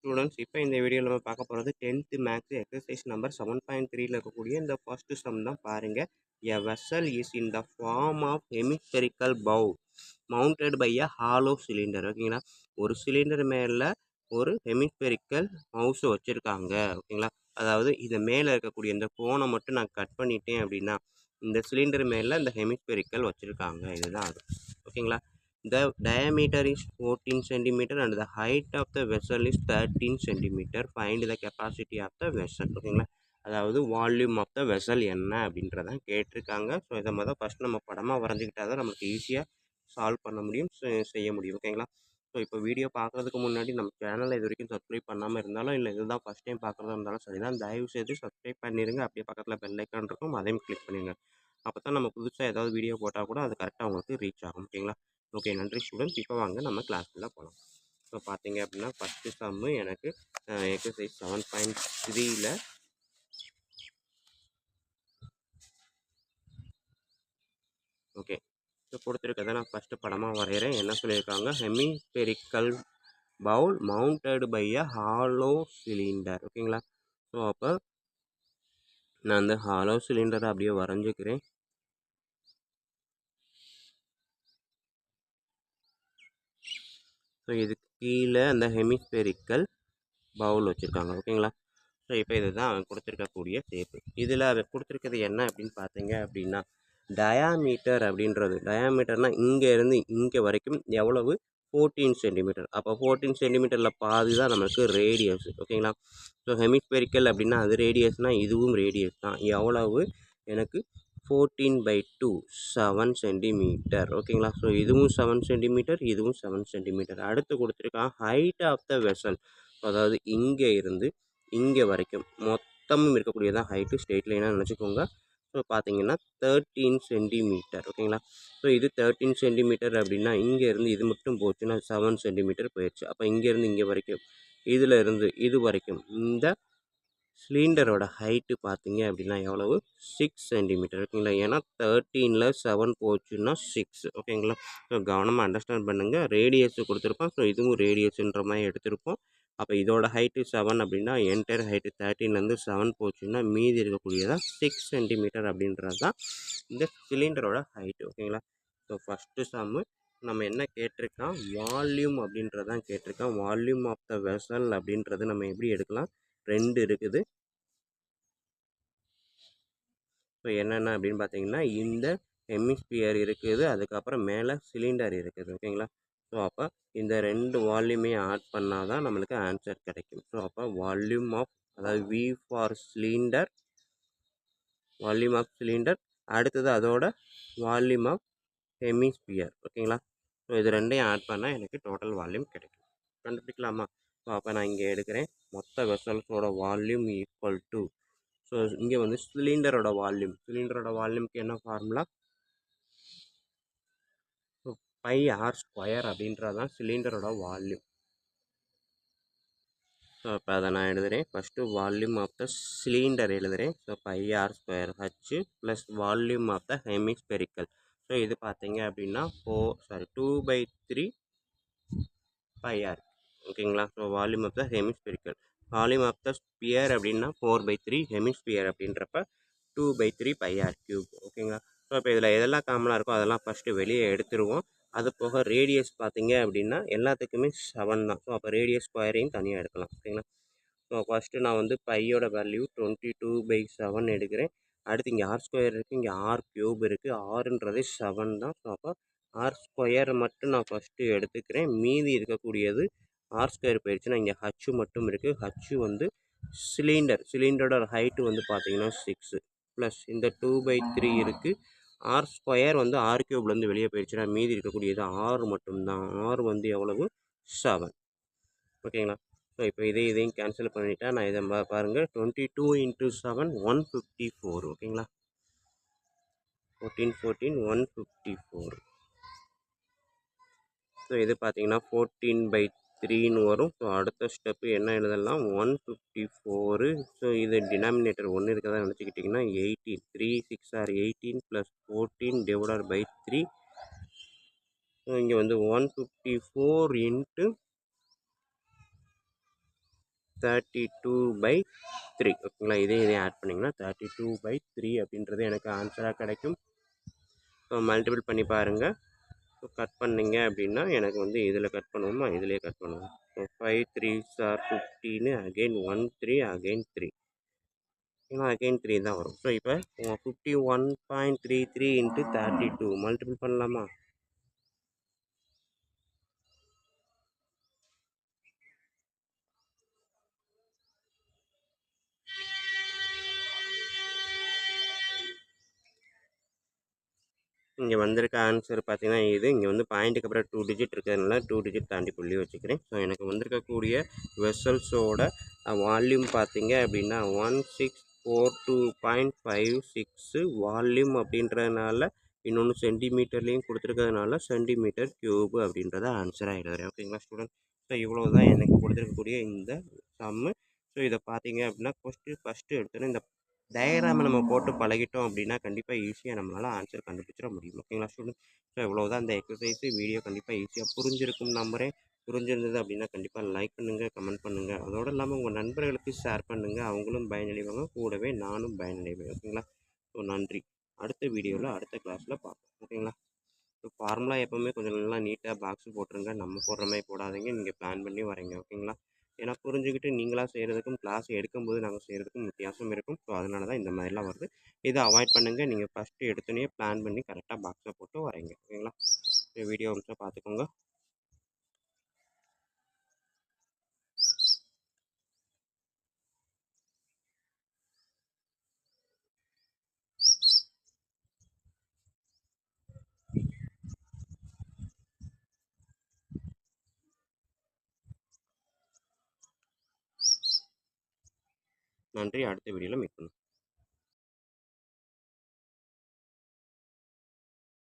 Students, இப்போ இந்த வீடியோவில் நம்ம பார்க்க போகிறது 10th மேக்ஸ் எக்ஸசைஸ் நம்பர் 7.3ல இருக்கக்கூடிய இந்த ஃபர்ஸ்ட் சம் தான் பாருங்க. A vessel is in the form of hemispherical bowl mounted by a hollow cylinder. ஓகேங்களா, ஒரு சிலிண்டர் மேலே ஒரு ஹெமிஸ்பெரிக்கல் மவுஸ் வச்சுருக்காங்க. ஓகேங்களா, அதாவது இது மேலே இருக்கக்கூடிய இந்த கோணை மட்டும் நான் கட் பண்ணிட்டேன் அப்படின்னா இந்த சிலிண்டர் மேலே இந்த ஹெமிஸ்பெரிக்கல் வச்சுருக்காங்க. இதுதான் அது. ஓகேங்களா, the diameter is 14 centimeter and the height of the vessel is 13 centimeter. Find the capacity of the vessel. ஓகேங்களா, அதாவது வால்யூம் ஆஃப் த வெசல் என்ன அப்படின்றதான் கேட்டிருக்காங்க. ஸோ இதை முதல் ஃபஸ்ட் நம்ம படமாக வரைஞ்சிக்கிட்டால் தான் நமக்கு ஈஸியாக சால்வ் பண்ண முடியும், செய்ய முடியும். ஓகேங்களா, ஸோ இப்போ வீடியோ பார்க்குறதுக்கு முன்னாடி நம்ம சேனலை இது வரைக்கும் சப்ஸ்கிரைப் பண்ணாமல் இருந்தாலும் இல்லை இதுதான் ஃபஸ்ட் டைம் பார்க்குறதா இருந்தாலும் சரி தான், தயவு செய்து சப்ஸ்கிரைப் பண்ணிடுங்க. அப்படியே பக்கத்தில் பெல் ஐக்கான் இருக்கும், அதையும் கிளிக் பண்ணிடுங்க. அப்போ தான் நம்ம புதுசாக ஏதாவது வீடியோ போட்டால் கூட அது கரெக்டாக உங்களுக்கு ரீச் ஆகும். ஓகேங்களா, ஓகே, நன்றி ஸ்டூடெண்ட்ஸ். இப்போ வாங்க நம்ம கிளாஸ்க்குள்ளே போகலாம். ஸோ பார்த்தீங்க அப்படின்னா ஃபஸ்ட்டு சம்மு எனக்கு எக்ஸசைஸ் 7.3ல ஓகே, ஸோ கொடுத்துருக்கதை நான் ஃபஸ்ட்டு படமாக வரைகிறேன். என்ன சொல்லியிருக்காங்க, hemispherical bowl mounted by a hollow cylinder. ஓகேங்களா, ஸோ அப்போ நான் அந்த ஹாலோ சிலிண்டரை அப்படியே வரைஞ்சிக்கிறேன். ஸோ இதுக்கு கீழே அந்த ஹெமிஸ்பெரிக்கல் பவுல் வச்சுருக்காங்க. ஓகேங்களா, ஸோ இப்போ இதுதான் அவன் கொடுத்துருக்கக்கூடிய ஷேப்பு. இதில் அவன் கொடுத்துருக்கிறது என்ன அப்படின்னு பார்த்தீங்க அப்படின்னா டயாமீட்டர் அப்படின்றது. டயாமீட்டர்னால் இங்கே இருந்து இங்கே வரைக்கும் எவ்வளவு, 14 சென்டிமீட்டர். அப்போ 14 சென்டிமீட்டரில் பாதி தான் நமக்கு ரேடியஸ். ஓகேங்களா, ஸோ ஹெமிஸ்பெரிக்கல் அப்படின்னா அது ரேடியஸ்னால் இதுவும் ரேடியஸ் தான். எவ்வளவு எனக்கு 14/2 7 சென்டிமீட்டர். ஓகேங்களா, ஸோ இதுவும் 7 சென்டிமீட்டர், இதுவும் 7 சென்டிமீட்டர். அடுத்து கொடுத்துருக்கான் ஹைட் ஆஃப் த வெசல், அதாவது இங்கே இருந்து இங்கே வரைக்கும் மொத்தமும் இருக்கக்கூடியதான் ஹைட்டு. ஸ்ட்ரெயிட் லைனாக நினச்சிக்கோங்க. ஸோ பார்த்தீங்கன்னா 13 சென்டிமீட்டர். ஓகேங்களா, ஸோ இது 13 சென்டிமீட்டர் அப்படின்னா இங்கேருந்து இது மட்டும் போச்சுன்னா 7 சென்டிமீட்டர் போயிடுச்சு. அப்போ இங்கேருந்து இங்கே வரைக்கும், இதில் இருந்து இது வரைக்கும் இந்த சிலிண்டரோட ஹைட்டு பார்த்தீங்க அப்படின்னா எவ்வளவு, 6 சென்டிமீட்டர். ஓகேங்களா, ஏன்னா 13ல் 7 போச்சுன்னா 6. ஓகேங்களா, ஸோ கவனமாக அண்டர்ஸ்டாண்ட் பண்ணுங்கள். ரேடியஸ் கொடுத்துருப்போம், ஸோ இதுவும் ரேடியஸுன்ற மாதிரி எடுத்திருப்போம். அப்போ இதோட ஹைட்டு 7 அப்படின்னா என்டையர் ஹைட்டு 13லேருந்து 7 போச்சுன்னா மீதி இருக்கக்கூடியதான் 6 சென்டிமீட்டர் அப்படின்றது தான் இந்த சிலிண்டரோட ஹைட்டு. ஓகேங்களா, ஸோ ஃபஸ்ட்டு சம்மு நம்ம என்ன கேட்டிருக்கான், வால்யூம் அப்படின்றதான் கேட்டிருக்கான். வால்யூம் ஆஃப் த வெசல் அப்படின்றது நம்ம எப்படி எடுக்கலாம், 2 இருக்குது. ஸோ என்னென்ன அப்படின்னு பார்த்தீங்கன்னா இந்த ஹெமிஸ்பியர் இருக்குது, அதுக்கப்புறம் மேலே சிலிண்டர் இருக்குது. ஓகேங்களா, ஸோ அப்போ இந்த 2 வால்யூமே ஆட் பண்ணால் தான் நம்மளுக்கு ஆன்சர் கிடைக்கும். ஸோ அப்போ வால்யூம் ஆஃப், அதாவது V for cylinder, volume of cylinder, அடுத்தது அதோட வால்யூம் ஆஃப் ஹெமிஸ்பியர். ஓகேங்களா, ஸோ இது ரெண்டையும் ஆட் பண்ணால் எனக்கு டோட்டல் வால்யூம் கிடைக்கும். கண்டுபிடிக்கலாமா? ஸோ அப்போ நான் இங்கே எடுக்கிறேன், மொத்த வெசல்ஸோட வால்யூம் ஈக்குவல் டு, ஸோ இங்கே வந்து சிலிண்டரோட வால்யூம்க்கு என்ன formula, so pi r square அப்படின்றது தான் சிலிண்டரோட வால்யூம். ஸோ இப்போ அதை நான் எழுதுகிறேன். First volume of the cylinder எழுதுகிறேன். So pi r square h plus volume of the hemispherical. So இது பார்த்தீங்க அப்படின்னா 2/3 பை ஆர். ஓகேங்களா, so volume of the hemispherical. Volume of the sphere அப்படின்னா 4/3, ஹெமிஸ்பியர் அப்படின்றப்ப 2/3 பை ஆர் கியூப். ஓகேங்களா, so இப்போ இதில் எதெல்லாம் காமனாக இருக்கோ அதெல்லாம் ஃபஸ்ட்டு வெளியே எடுத்துருவோம். அது போக ரேடியஸ் பார்த்தீங்க அப்படின்னா எல்லாத்துக்குமே 7 தான். ஸோ அப்போ ரேடியஸ் ஸ்கொயரையும் தனியாக எடுக்கலாம். ஓகேங்களா, ஸோ ஃபஸ்ட்டு நான் வந்து பையோட வேல்யூ 22/7 எடுக்கிறேன். அடுத்து இங்கே ஆர் ஸ்கொயர் இருக்குது, இங்கே ஆர் கியூப் இருக்குது. ஆறுன்றது 7 தான். ஸோ அப்போ ஆர் ஸ்கொயர் மட்டும் நான் ஃபஸ்ட்டு எடுத்துக்கிறேன். மீதி இருக்கக்கூடியது ஆர் ஸ்கொயர் போயிடுச்சுன்னா இங்கே ஹச்சு மட்டும் இருக்குது. ஹச்சு வந்து சிலிண்டரோட ஹைட்டு வந்து பார்த்தீங்கன்னா 6 ப்ளஸ் இந்த 2/3 இருக்குது. ஆர் ஸ்கொயர் வந்து ஆர் கியூப்லேருந்து வெளியே போயிடுச்சுன்னா மீதி இருக்கக்கூடியது ஆர் மட்டும்தான். ஆர் வந்து எவ்வளவு, 7. ஓகேங்களா, ஸோ இப்போ இதையும் கேன்சல் பண்ணிவிட்டா நான் இதை பாருங்கள், 22 × 7 154. ஓகேங்களா, 14 154. ஸோ இது பார்த்தீங்கன்னா 14/3ன்னு வரும். ஸோ அடுத்த ஸ்டெப்பு என்ன எழுதலாம், 154. ஸோ இது டினாமினேட்டர் 1 இருக்கதான் நினச்சிக்கிட்டிங்கன்னா 18, 3 6 are 18 + 14/3. ஸோ இங்கே வந்து 154 × 32/3. ஓகேங்களா, இதையும் ஆட் பண்ணிங்கன்னா 32/3 அப்படின்றது எனக்கு ஆன்சராக கிடைக்கும். ஸோ மல்டிபிள் பண்ணி பாருங்கள். ஸோ கட் பண்ணிங்க அப்படின்னா எனக்கு வந்து இதில் கட் பண்ணுவோமா, இதிலே கட் பண்ணுவோம். So 5 3s are 15, again 1 3, again 3, ஏன்னா அகெயின் 3 தான் வரும். ஸோ இப்போ 51.33 இன்ட்டு 32 மல்டிபிள் பண்ணலாமா? இங்கே வந்திருக்க ஆன்சர் பார்த்தீங்கன்னா இது இங்கே வந்து பாயிண்ட்டுக்கு அப்புறம் 2 டிஜிட் இருக்கிறதுனால 2 டிஜிட் தாண்டி புள்ளி வச்சுக்கிறேன். ஸோ எனக்கு வந்திருக்கக்கூடிய வெசல்ஸோட வால்யூம் பார்த்தீங்க அப்படின்னா 1642.56 வால்யூம் அப்படின்றதுனால இன்னொன்று சென்டிமீட்டர்லேயும் கொடுத்துருக்கிறதுனால சென்டிமீட்டர் க்யூப் அப்படின்றத ஆன்சராக எழுதுறேன். ஓகேங்களா ஸ்டூடெண்ட்? ஸோ இவ்வளோ தான் எனக்கு கொடுத்துருக்கக்கூடிய இந்த சம்மு. ஸோ இதை பார்த்தீங்க அப்படின்னா ஃபஸ்ட்டு எடுத்தோன்னே இந்த டயக்ராமை நம்ம போட்டு பழகிட்டோம் அப்படின்னா கண்டிப்பாக ஈஸியாக நம்மளால் ஆன்சர் கண்டுபிடிச்சிட முடியும். ஓகேங்களா ஸ்டூடெண்ட்? ஸோ இவ்வளோதான் இந்த எக்ஸசைஸு. வீடியோ கண்டிப்பாக ஈஸியாக புரிஞ்சிருக்கும் நம்புகிறேன். புரிஞ்சிருந்தது அப்படின்னா கண்டிப்பாக லைக் பண்ணுங்கள், கமெண்ட் பண்ணுங்கள். அதோடு இல்லாமல் உங்கள் நண்பர்களுக்கு ஷேர் பண்ணுங்கள். அவங்களும் பயனடைவாங்க, கூடவே நானும் பயனடைவேன். ஓகேங்களா? ஸோ நன்றி. அடுத்த வீடியோவில் அடுத்த கிளாஸில் பார்ப்போம். ஓகேங்களா? ஸோ ஃபார்முலா எப்போவுமே கொஞ்சம் நல்லா நீட்டாக பாக்ஸ் போட்டுருங்க. நம்ம போடுற மாதிரி போடாதீங்க. நீங்கள் பிளான் பண்ணி வரீங்க. ஓகேங்களா? ஏன்னா புரிஞ்சுக்கிட்டு நீங்களாக செய்கிறதுக்கும் கிளாஸ் எடுக்கும்போது நாங்கள் செய்கிறதுக்கும் வித்தியாசம் இருக்கும். ஸோ அதனால தான் இந்த மாதிரிலாம் வருது. இதை அவாய்ட் பண்ணுங்கள். நீங்கள் ஃபஸ்ட்டு எடுத்தோன்னே பிளான் பண்ணி கரெக்டாக பாக்ஸை போட்டு வரீங்க. ஓகேங்களா? வீடியோ ஒரு நிமிஷம் பார்த்துக்கோங்க. நன்றி. அடுத்த வீடியோவில் மீட் பண்ணுவோம்.